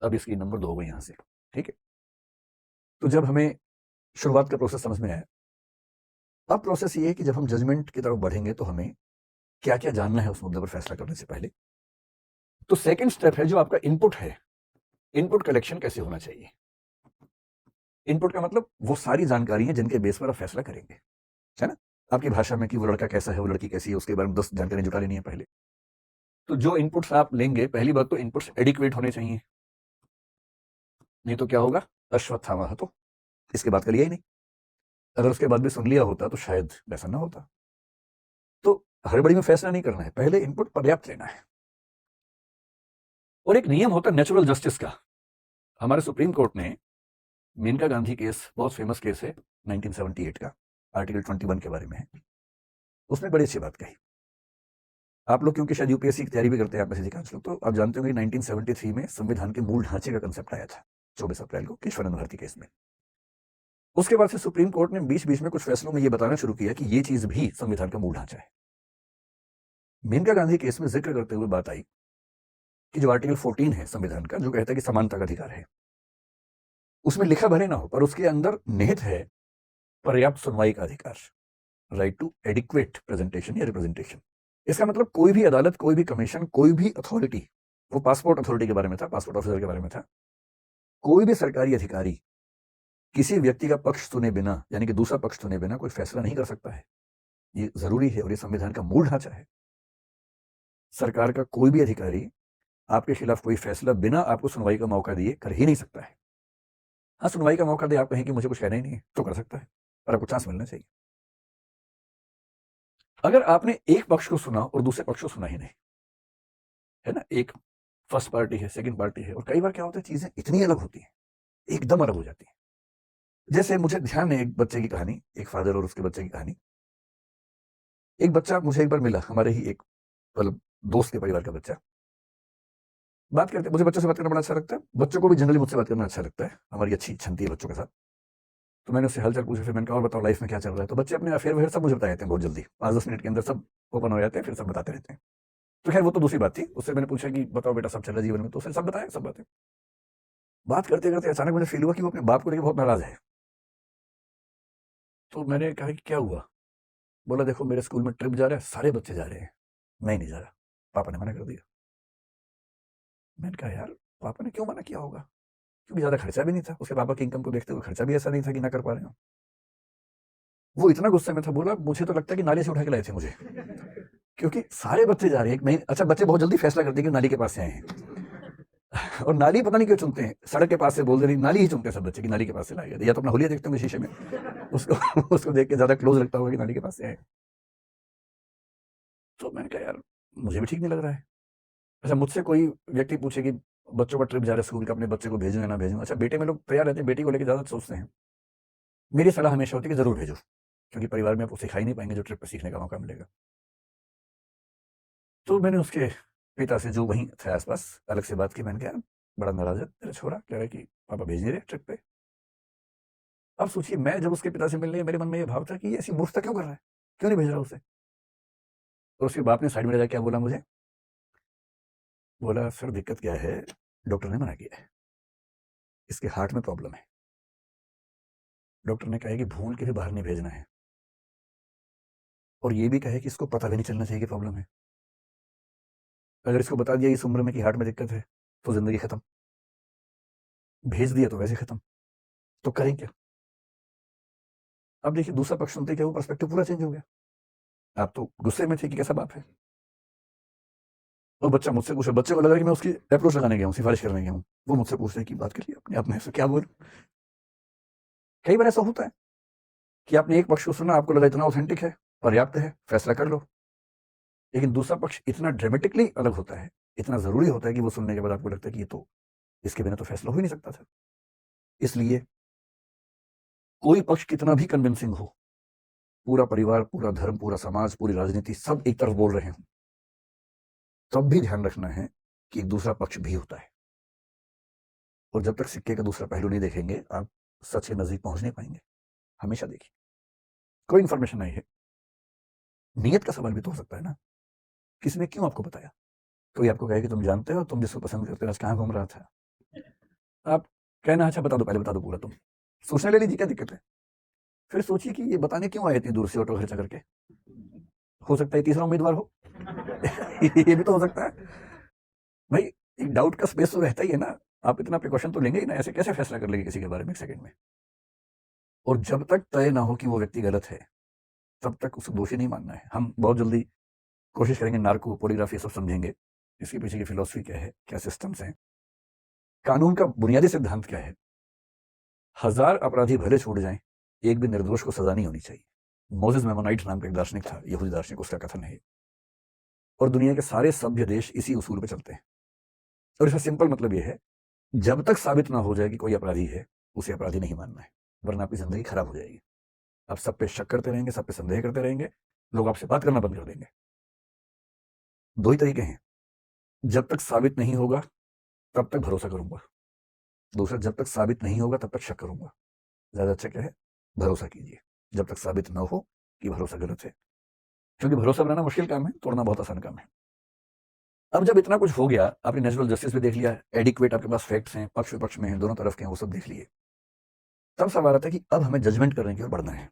अब इसकी नंबर 2 हो गई यहाँ से, ठीक है। तो जब हमें शुरुआत का प्रोसेस समझ में आया, अब प्रोसेस ये है कि जब हम जजमेंट की तरफ बढ़ेंगे तो हमें क्या क्या जानना है उस मुद्दे पर फैसला करने से पहले। तो सेकंड स्टेप है जो आपका इनपुट है, इनपुट कलेक्शन कैसे होना चाहिए। इनपुट का मतलब वो सारी जानकारी है जिनके बेस पर आप फैसला करेंगे, है ना। आपकी भाषा में कि वो लड़का कैसा है, वो लड़की कैसी है, उसके बारे में 10 जानकारी जुटा लेनी है पहले। तो जो इनपुट्स आप लेंगे, पहली बात तो इनपुट्स एडिक्वेट होने चाहिए, नहीं तो क्या होगा, अश्वत्थामा है तो इसके बाद कर लिया ही नहीं। अगर उसके बाद भी सुन लिया होता तो शायद वैसा ना होता। तो हड़बड़ी में फैसला नहीं करना है, पहले इनपुट पर्याप्त लेना है। और एक नियम होता है नेचुरल जस्टिस का। हमारे सुप्रीम कोर्ट ने मेनका गांधी केस, बहुत फेमस केस है 1978 का, आर्टिकल 21 के बारे में है, उसने बड़ी अच्छी बात कही। आप लोग क्योंकि शायद यूपीएससी की तैयारी भी करते हैं आप में से अधिकांश लोग, तो आप जानते होंगे 1973 में संविधान के मूल ढांचे का कंसेप्ट आया था 24 अप्रैल को केशवानंद भारती केस में। उसके बाद से सुप्रीम कोर्ट ने बीच बीच में कुछ फैसलों में यह बताना शुरू किया कि यह चीज भी संविधान का मूल ढांचा है। मेनका गांधी केस में जिक्र करते हुए बात आई कि जो आर्टिकल 14 है संविधान का, जो कहता है कि समानता का अधिकार है, उसमें लिखा भले ना हो पर उसके अंदर निहित है पर्याप्त सुनवाई का अधिकार, राइट टू एडिक्वेट प्रेजेंटेशन या रिप्रेजेंटेशन। इसका मतलब कोई भी अदालत, कोई भी कमीशन, कोई भी अथॉरिटी, वो पासपोर्ट अथॉरिटी के बारे में था, पासपोर्ट ऑफिसर के बारे में था, कोई भी सरकारी अधिकारी किसी व्यक्ति का पक्ष सुने बिना, यानी कि दूसरा पक्ष सुने बिना कोई फैसला नहीं कर सकता है। ये जरूरी है और ये संविधान का मूल ढांचा है। सरकार का कोई भी अधिकारी आपके खिलाफ कोई फैसला बिना आपको सुनवाई का मौका दिए कर ही नहीं सकता है। हाँ, सुनवाई का मौका दे, आप कहें कि मुझे कुछ कहना ही नहीं है, तो कर सकता है, पर आपको चांस मिलना चाहिए। अगर आपने एक पक्ष को सुना और दूसरे पक्ष को सुना ही नहीं, है ना, एक फर्स्ट पार्टी है, सेकंड पार्टी है, और कई बार क्या होता है चीजें इतनी अलग होती हैं, एकदम अलग हो जाती है। जैसे मुझे ध्यान है एक बच्चे की कहानी, एक फादर और उसके बच्चे की कहानी। एक बच्चा मुझे एक बार मिला, हमारे ही एक मतलब दोस्त के परिवार का बच्चा। बात करते, मुझे बच्चों से बात करना बड़ा अच्छा लगता है, बच्चों को भी जनरली मुझसे बात करना अच्छा लगता है, हमारी अच्छी छनती है बच्चों के साथ। तो मैंने उससे हालचाल पूछा, फिर मैंने कहा और बताओ लाइफ में क्या चल रहा है। तो बच्चे अपने अफेयर वफेयर सब मुझे बता देते हैं बहुत जल्दी, 5-10 मिनट के अंदर सब ओपन हो जाते हैं, फिर सब बताते रहते हैं। तो खैर वो तो दूसरी बात थी। उससे मैंने पूछा कि बताओ बेटा सब चल रहा है जीवन में, तो उसने सब बताया, सब बातें। बात करते करते अचानक मुझे फील हुआ कि वो अपने बाप को लेकर बहुत नाराज है। तो मैंने कहा कि क्या हुआ। बोला देखो मेरे स्कूल में ट्रिप जा रहा है, सारे बच्चे जा रहे हैं, मैं ही नहीं जा रहा, पापा ने मना कर दिया। मैंने कहा यार पापा ने क्यों मना किया होगा, क्योंकि ज्यादा खर्चा भी नहीं था, उसके पापा की इनकम को देखते हुए खर्चा भी ऐसा नहीं था कि ना कर पा रहे हो। वो इतना गुस्से में था, बोला मुझे तो लगता है कि नाली से उठा के लाए थे मुझे, क्योंकि सारे बच्चे जा रहे हैं। मैं अच्छा, बच्चे बहुत जल्दी फैसला करते हैं कि नाली के पास से आए हैं और नाली पता नहीं क्यों चुनते हैं, सड़क के पास से बोल दे रही नाली ही चुनते हैं सब बच्चे कि नाली के पास से लाए गए, या तो अपना होलिया देखते होंगे शीशे में, उसको उसको देख के ज्यादा क्लोज लगता होगा कि नाली के पास से आए। तो मैंने कहा यार मुझे भी ठीक नहीं लग रहा है। अच्छा, मुझसे कोई व्यक्ति पूछे कि बच्चों का ट्रिप जा रहा है स्कूल का, अपने बच्चे को भेजूं या ना भेजूं। अच्छा, बेटे में लोग तैयार रहते हैं, बेटी को लेकर ज्यादा सोचते हैं। मेरी सलाह हमेशा होती है कि जरूर भेजो, क्योंकि परिवार में आपको सिखा ही नहीं पाएंगे जो ट्रिप पर सीखने का मौका मिलेगा। तो मैंने उसके पिता से, जो वहीं थे आसपास, अलग से बात की। मैंने कहा बड़ा नाराज है तेरा छोरा, कह रहा है कि पापा भेज नहीं रहे ट्रिप पे। अब सोचिए, मैं जब उसके पिता से मिलने, मेरे मन में यह भाव था कि ये ऐसी मूर्खता क्यों कर रहा है, क्यों नहीं भेज रहा उसे। और उसके बाप ने साइड में जाकर क्या बोला मुझे, बोला सर दिक्कत क्या है, डॉक्टर ने मना किया है, इसके हार्ट में प्रॉब्लम है, डॉक्टर ने कहा कि भूल के भी बाहर नहीं भेजना है, और ये भी कहे कि इसको पता भी नहीं चलना चाहिए कि प्रॉब्लम है। अगर इसको बता दिया इस उम्र में कि हार्ट में दिक्कत है तो जिंदगी खत्म, भेज दिया तो वैसे खत्म, तो करें क्या। अब देखिए दूसरा पक्ष सुनते क्या, वो पर्सपेक्टिव पूरा चेंज हो गया। आप तो गुस्से में थे कि कैसा बाप है, और बच्चा मुझसे पूछे, बच्चे को लग रहा है कि मैं उसकी अप्रोच लगाने गया हूँ, सिफारिश करने गया हूँ, वो मुझसे पूछने की बात करिए अपने आप में से क्या बोल। कई बार ऐसा होता है कि आपने एक पक्ष को सुना, आपको लगा इतना ऑथेंटिक है, पर्याप्त है, फैसला कर लो। लेकिन दूसरा पक्ष इतना ड्रामेटिकली अलग होता है, इतना जरूरी होता है कि वो सुनने के बाद आपको लगता है कि ये तो, इसके बिना तो फैसला हो ही नहीं सकता था। इसलिए कोई पक्ष कितना भी कन्विंसिंग हो, पूरा परिवार, पूरा धर्म, पूरा समाज, पूरी राजनीति सब एक तरफ बोल रहे हो, तब भी ध्यान रखना है कि एक दूसरा पक्ष भी होता है। और जब तक सिक्के का दूसरा पहलू नहीं देखेंगे, आप सच के नजदीक पहुंच नहीं पाएंगे। हमेशा देखिए, कोई इंफॉर्मेशन नहीं है, नियत का सवाल भी तो हो सकता है ना, किसी ने क्यों आपको बताया। कोई आपको कहे कि तुम जानते हो तुम जिसको पसंद करते हो आज कहाँ घूम रहा था, आप कहना अच्छा बता दो, पहले बता दो पूरा तुम, सोचने ले लीजिए क्या दिक्कत है। फिर सोचिए कि ये बताने क्यों आए इतनी दूर से ऑटो खर्चा करके, हो सकता है तीसरा उम्मीदवार हो ये भी तो हो सकता है भाई। एक डाउट का स्पेस तो रहता ही है ना, आप इतना प्रिकॉशन तो लेंगे ही ना, ऐसे कैसे फैसला कर लेंगे किसी के बारे में एक सेकंड में। और जब तक तय ना हो कि वो व्यक्ति गलत है तब तक उसे दोषी नहीं मानना है। हम बहुत जल्दी कोशिश करेंगे नार्को पॉलीग्राफी सब समझेंगे, इसके पीछे की फिलॉसफी क्या है, क्या सिस्टम्स हैं, कानून का बुनियादी सिद्धांत क्या है। 1000 अपराधी भले छूट जाएं, एक भी निर्दोष को सजा नहीं होनी चाहिए। मोसेस मेमोनाइट नाम का एक दार्शनिक था, यहूदी दार्शनिक, उसका कथन है। और दुनिया के सारे सभ्य देश इसी उसूल पे चलते हैं। और इसका सिंपल मतलब यह है, जब तक साबित ना हो जाए कि कोई अपराधी है, उसे अपराधी नहीं मानना है, वरना आपकी जिंदगी खराब हो जाएगी। आप सब पे शक करते रहेंगे, सब पे संदेह करते रहेंगे, लोग आपसे बात करना बंद कर देंगे। दो ही तरीके हैं, जब तक साबित नहीं होगा तब तक भरोसा करूंगा, दूसरा जब तक साबित नहीं होगा तब तक शक करूंगा। ज्यादा अच्छा क्या है, भरोसा कीजिए जब तक साबित ना हो कि भरोसा गलत है, क्योंकि भरोसा बनाना मुश्किल काम है, तोड़ना बहुत आसान काम है। अब जब इतना कुछ हो गया, आपने नेचुरल जस्टिस भी देख लिया, एडिक्वेट आपके पास फैक्ट्स हैं, पक्ष विपक्ष में हैं, दोनों तरफ के हैं, वो सब देख लिए, तब सवाल आता है कि अब हमें जजमेंट करने की ओर बढ़ना है।